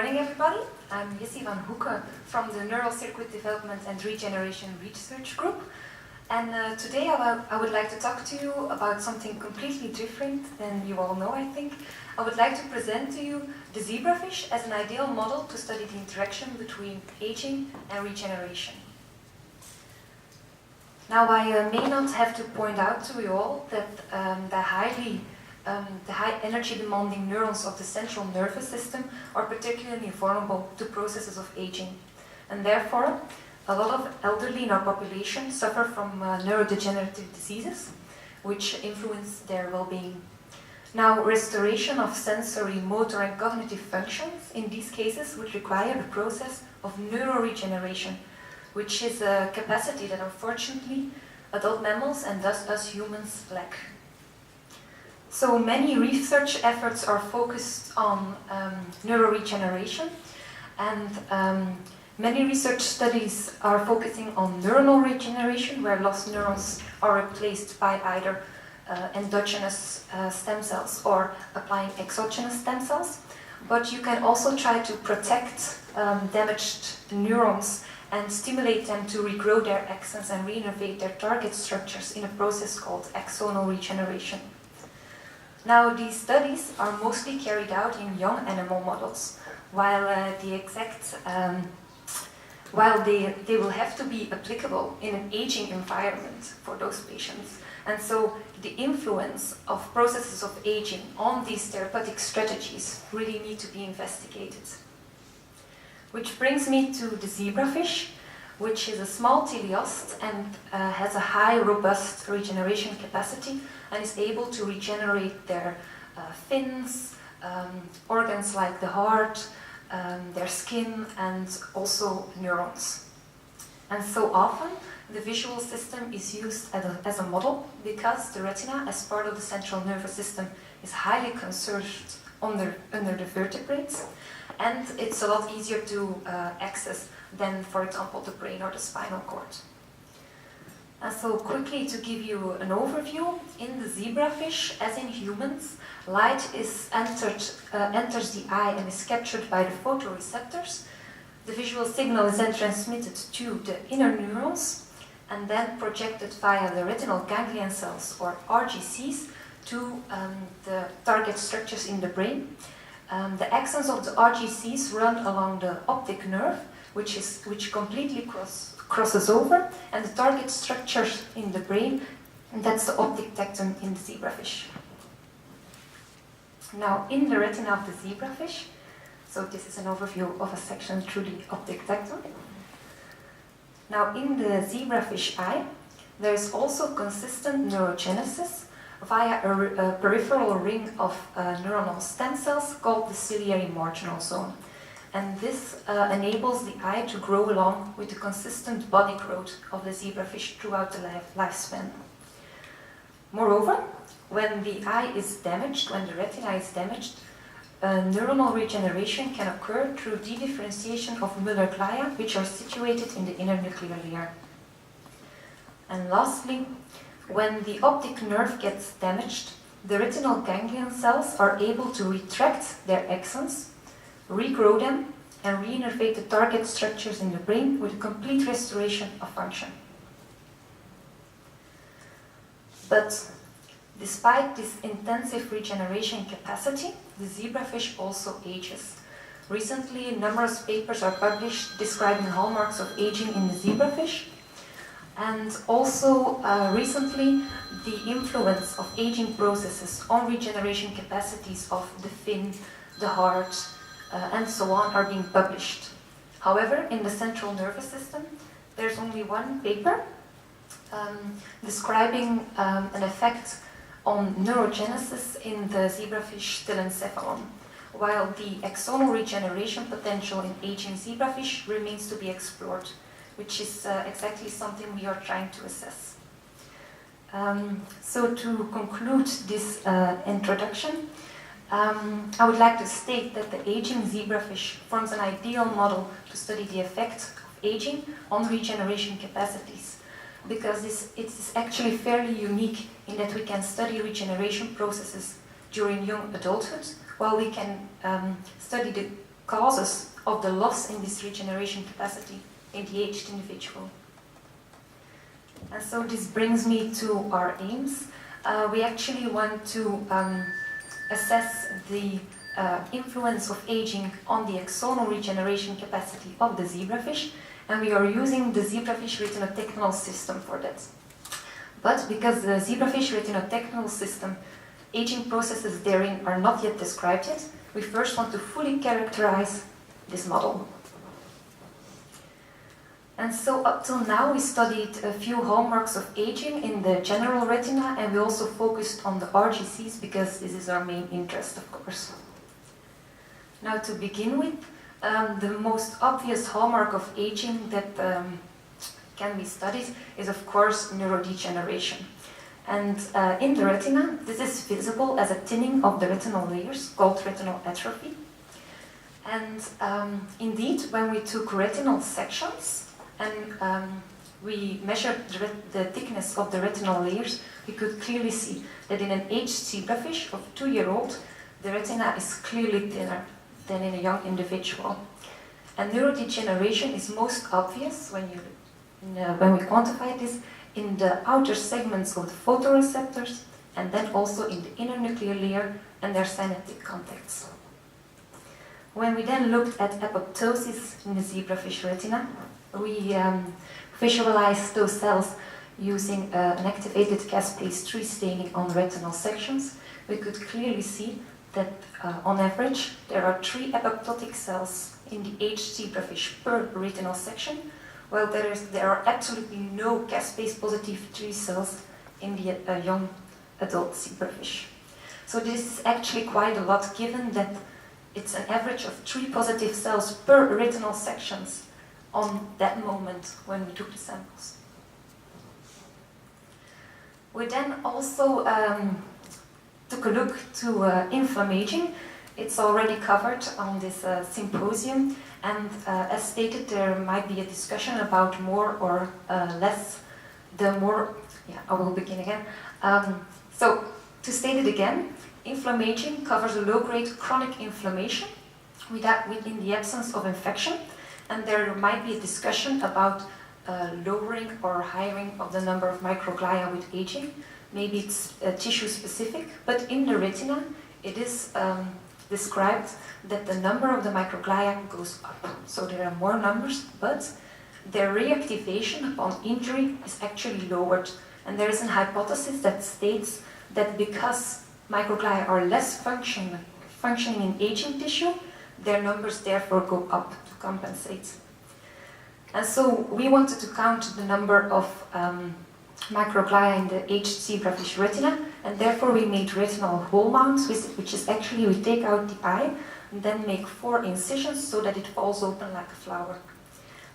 Good morning, everybody. I'm Jessie van Hoecke from the Neural Circuit Development and Regeneration Research Group. And today I would like to talk to you about something completely different than you all know, I think. I would like to present to you the zebrafish as an ideal model to study the interaction between aging and regeneration. Now, I may not have to point out to you all that the high energy demanding neurons of the central nervous system are particularly vulnerable to processes of aging. And therefore, a lot of elderly in our population suffer from neurodegenerative diseases, which influence their well-being. Now, restoration of sensory, motor and cognitive functions in these cases would require the process of neuroregeneration, which is a capacity that unfortunately adult mammals and thus us humans lack. So many research efforts are focused on neuroregeneration, and many research studies are focusing on neuronal regeneration, where lost neurons are replaced by either endogenous stem cells or applying exogenous stem cells. But you can also try to protect damaged neurons and stimulate them to regrow their axons and reinnervate their target structures in a process called axonal regeneration. Now, these studies are mostly carried out in young animal models, while they will have to be applicable in an aging environment for those patients. And so the influence of processes of aging on these therapeutic strategies really need to be investigated. Which brings me to the zebrafish, which is a small teleost and has a high robust regeneration capacity and is able to regenerate their fins, organs like the heart, their skin, and also neurons. And so often the visual system is used as a model because the retina, as part of the central nervous system, is highly conserved under the vertebrates, and it's a lot easier to access than, for example, the brain or the spinal cord. And so quickly to give you an overview, in the zebrafish, as in humans, light enters the eye and is captured by the photoreceptors. The visual signal is then transmitted to the inner neurons and then projected via the retinal ganglion cells, or RGCs, to the target structures in the brain. The axons of the RGCs run along the optic nerve, which completely crosses over, and the target structures in the brain, and that's the optic tectum in the zebrafish. Now, in the retina of the zebrafish, so this is an overview of a section through the optic tectum. Now, in the zebrafish eye, there is also consistent neurogenesis via a peripheral ring of neuronal stem cells called the ciliary marginal zone. And this enables the eye to grow along with the consistent body growth of the zebrafish throughout the lifespan. Moreover, when the eye is damaged, when the retina is damaged, neuronal regeneration can occur through dedifferentiation of Müller glia, which are situated in the inner nuclear layer. And lastly, when the optic nerve gets damaged, the retinal ganglion cells are able to retract their axons, regrow them, and reinnervate the target structures in the brain with a complete restoration of function. But despite this intensive regeneration capacity, the zebrafish also ages. Recently, numerous papers are published describing hallmarks of aging in the zebrafish. And also, recently, the influence of aging processes on regeneration capacities of the fin, the heart, and so on are being published. However, in the central nervous system, there's only one paper describing an effect on neurogenesis in the zebrafish telencephalon, while the axonal regeneration potential in aging zebrafish remains to be explored, which is exactly something we are trying to assess. So to conclude this introduction, I would like to state that the aging zebrafish forms an ideal model to study the effect of aging on regeneration capacities, because it is actually fairly unique in that we can study regeneration processes during young adulthood, while we can study the causes of the loss in this regeneration capacity in the aged individual. And so this brings me to our aims. We actually want to assess the influence of aging on the axonal regeneration capacity of the zebrafish, and we are using the zebrafish retinotechnal system for that. But because the zebrafish retinotechnal system, aging processes therein are not yet described yet, we first want to fully characterize this model. And so up till now we studied a few hallmarks of aging in the general retina, and we also focused on the RGCs because this is our main interest, of course. Now to begin with, the most obvious hallmark of aging that can be studied is of course neurodegeneration. And in the retina, this is visible as a thinning of the retinal layers called retinal atrophy. And indeed, when we took retinal sections and we measured the thickness of the retinal layers, we could clearly see that in an aged zebrafish of 2-year-old, the retina is clearly thinner than in a young individual. And neurodegeneration is most obvious when we quantify this in the outer segments of the photoreceptors, and then also in the inner nuclear layer and their synaptic contacts. When we then looked at apoptosis in the zebrafish retina, we visualized those cells using an activated caspase 3 staining on retinal sections. We could clearly see that on average there are 3 apoptotic cells in the aged zebrafish per retinal section, while there are absolutely no caspase positive 3 cells in the young adult zebrafish. So this is actually quite a lot, given that it's an average of 3 positive cells per retinal sections on that moment when we took the samples. We then also took a look to inflammation. It's already covered on this symposium, and as stated, there might be a discussion about more or less. I will begin again. So to state it again, inflammation covers a low-grade chronic inflammation within the absence of infection, and there might be a discussion about lowering or hiring of the number of microglia with aging. Maybe it's tissue-specific, but in the retina it is described that the number of the microglia goes up. So there are more numbers, but their reactivation upon injury is actually lowered. And there is a hypothesis that states that because microglia are less functioning in aging tissue, their numbers therefore go up to compensate. And so we wanted to count the number of microglia in the aged zebrafish retina, and therefore we made retinal hole mounts, which is actually we take out the eye and then make 4 incisions so that it falls open like a flower.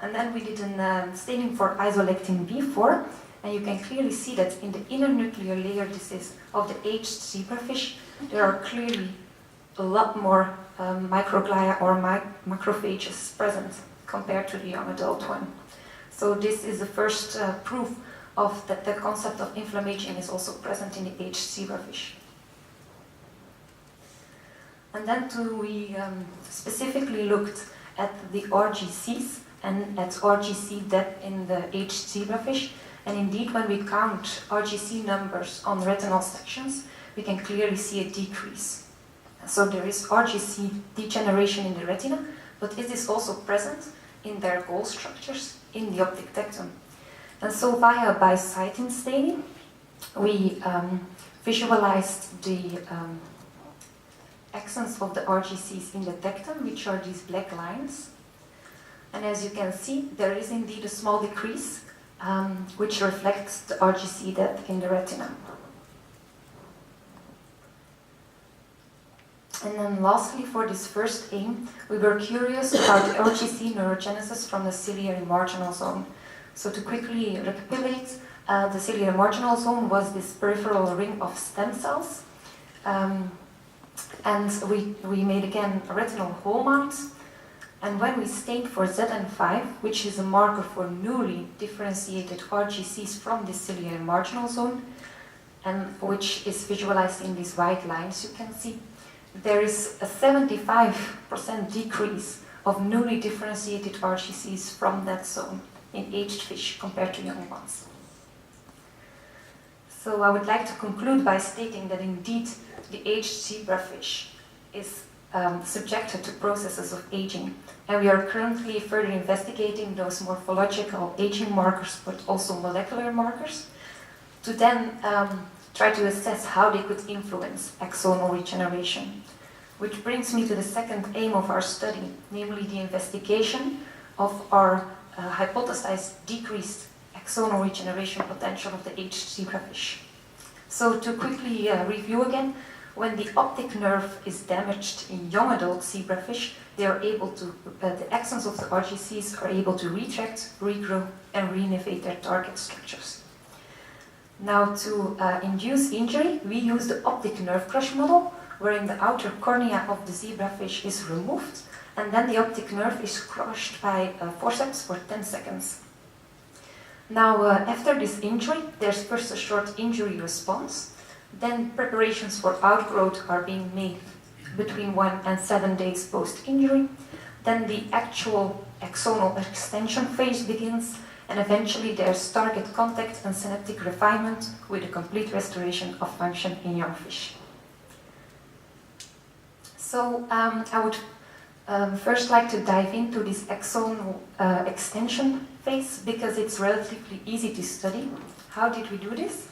And then we did a staining for isolectin B4, and you can clearly see that in the inner nuclear layer, this is of the aged zebrafish, there are clearly a lot more microglia or macrophages present compared to the young adult one. So this is the first proof of that the concept of inflammation is also present in the aged zebrafish. And then we specifically looked at the RGCs and at RGC depth in the aged zebrafish. And indeed, when we count RGC numbers on retinal sections, we can clearly see a decrease. So there is RGC degeneration in the retina, but it is also present in their goal structures in the optic tectum. And so via bisitin staining, we visualized the accents of the RGCs in the tectum, which are these black lines. And as you can see, there is indeed a small decrease, which reflects the RGC depth in the retina. And then lastly, for this first aim, we were curious about RGC neurogenesis from the ciliary marginal zone. So to quickly recapitulate, the ciliary marginal zone was this peripheral ring of stem cells. And we made again retinal hole mounts. And when we stained for ZN5, which is a marker for newly differentiated RGCs from the ciliary marginal zone, and which is visualized in these white lines you can see, there is a 75% decrease of newly differentiated RGCs from that zone in aged fish compared to young ones. So I would like to conclude by stating that indeed the aged zebrafish is subjected to processes of aging, and we are currently further investigating those morphological aging markers, but also molecular markers, to then try to assess how they could influence axonal regeneration. Which brings me to the second aim of our study, namely the investigation of our hypothesized decreased axonal regeneration potential of the aged zebrafish. So to quickly review again, when the optic nerve is damaged in young adult zebrafish, they are able to, the axons of the RGCs are able to retract, regrow, and reinnervate their target structures. Now, to induce injury, we use the optic nerve crush model, wherein the outer cornea of the zebrafish is removed, and then the optic nerve is crushed by forceps for 10 seconds. Now, after this injury, there's first a short injury response. Then preparations for outgrowth are being made between 1 and 7 days post-injury. Then the actual axonal extension phase begins, and eventually there's target contact and synaptic refinement with a complete restoration of function in young fish. So I would first like to dive into this axonal extension phase because it's relatively easy to study. How did we do this?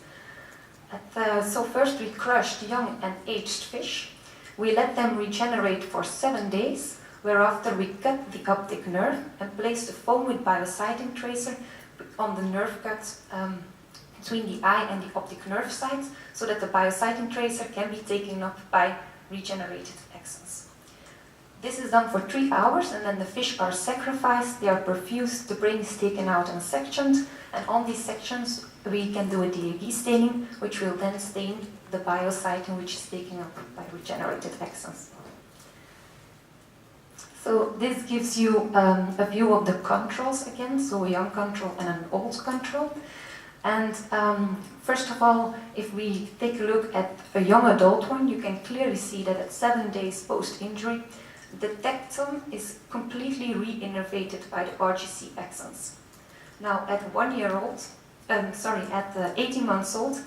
So first we crushed young and aged fish. We let them regenerate for 7 days, whereafter we cut the optic nerve and placed a foam with biocytin tracer on the nerve cut between the eye and the optic nerve sites, so that the biocytin tracer can be taken up by regenerated axons. This is done for 3 hours, and then the fish are sacrificed, they are perfused, the brain is taken out and sectioned, and on these sections we can do a DAB staining, which will then stain the biocytin which is taken up by regenerated axons. So this gives you a view of the controls again, so a young control and an old control. And first of all, if we take a look at a young adult one, you can clearly see that at 7 days post-injury, the tectum is completely re-innervated by the RGC axons. Now, at 1 year old, at 18 months old,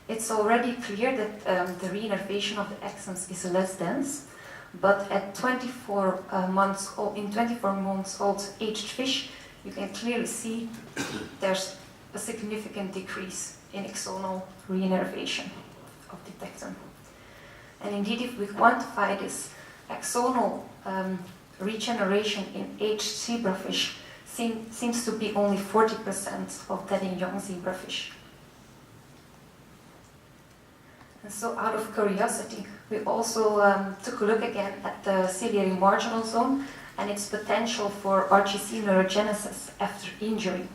it's already clear that the re-innervation of the axons is less dense. But at 24 months old, in 24 months old aged fish, you can clearly see there's a significant decrease in axonal re-innervation of the tectum. And indeed, if we quantify this axonal regeneration in aged zebrafish, seems to be only 40% of that in young zebrafish. And so, out of curiosity, we also took a look again at the ciliary marginal zone and its potential for RGC neurogenesis after injury.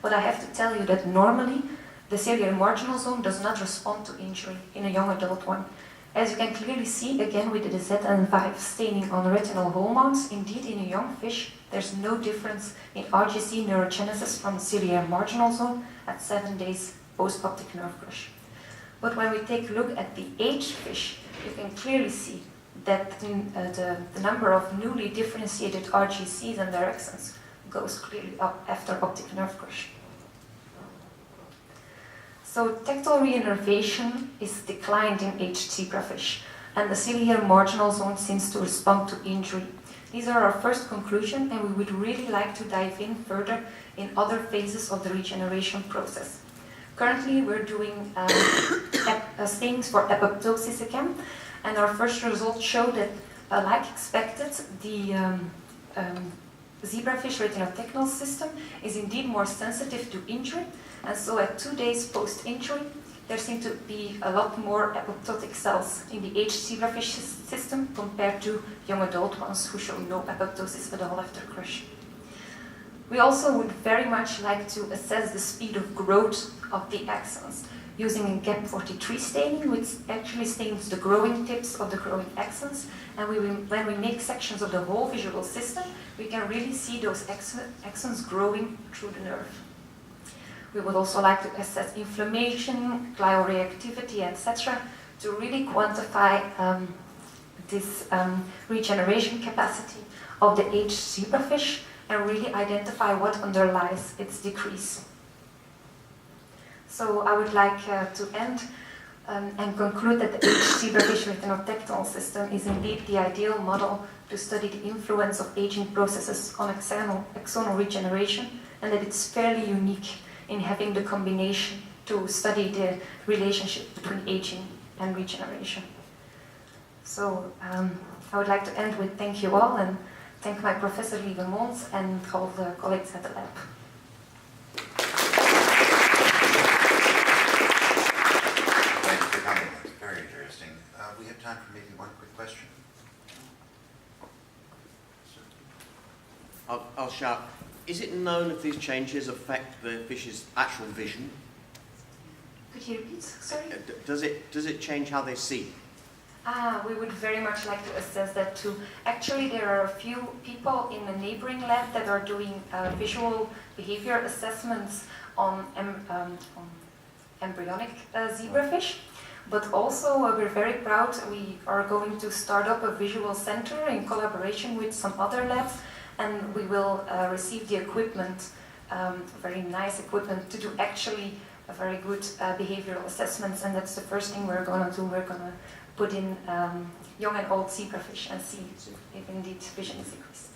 But I have to tell you that normally the ciliary marginal zone does not respond to injury in a young adult one. As you can clearly see, again with the ZN5 staining on retinal hole mounts, indeed in a young fish there's no difference in RGC neurogenesis from the ciliary marginal zone at 7 days post-optic nerve crush. But when we take a look at the aged fish, you can clearly see that the number of newly differentiated RGCs and their axons goes clearly up after optic nerve crush. So tactile reinnervation is declined in aged zebrafish, and the ciliary marginal zone seems to respond to injury. These are our first conclusion, and we would really like to dive in further in other phases of the regeneration process. Currently, we're doing stains for apoptosis again, and our first results show that, like expected, the zebrafish retinotechnal system is indeed more sensitive to injury, and so at 2 days post-injury, there seem to be a lot more apoptotic cells in the aged zebrafish system compared to young adult ones who show no apoptosis at all after crush. We also would very much like to assess the speed of growth of the axons using a GAP43 staining, which actually stains the growing tips of the growing axons. And when we make sections of the whole visual system, we can really see those axons growing through the nerve. We would also like to assess inflammation, glial reactivity, etc., to really quantify this regeneration capacity of the aged zebrafish and really identify what underlies its decrease. So I would like to end and conclude that the aged zebrafish methanotectone system is indeed the ideal model to study the influence of aging processes on axonal regeneration, and that it's fairly unique in having the combination to study the relationship between aging and regeneration. So I would like to end with thank you all, and thank my Professor Lieve Mons and all the colleagues at the lab. Thanks for coming. That's very interesting. We have time for maybe one quick question. I'll shout. Is it known if these changes affect the fish's actual vision? Could you repeat? Sorry? Does it change how they see? We would very much like to assess that too. Actually, there are a few people in a neighboring lab that are doing visual behavior assessments on embryonic zebrafish. But also, we're very proud, we are going to start up a visual center in collaboration with some other labs, and we will receive the equipment, very nice equipment, to do actually a very good behavioral assessments, and that's the first thing we're going to do. We're going to put in young and old zebrafish and see if indeed vision is decreased.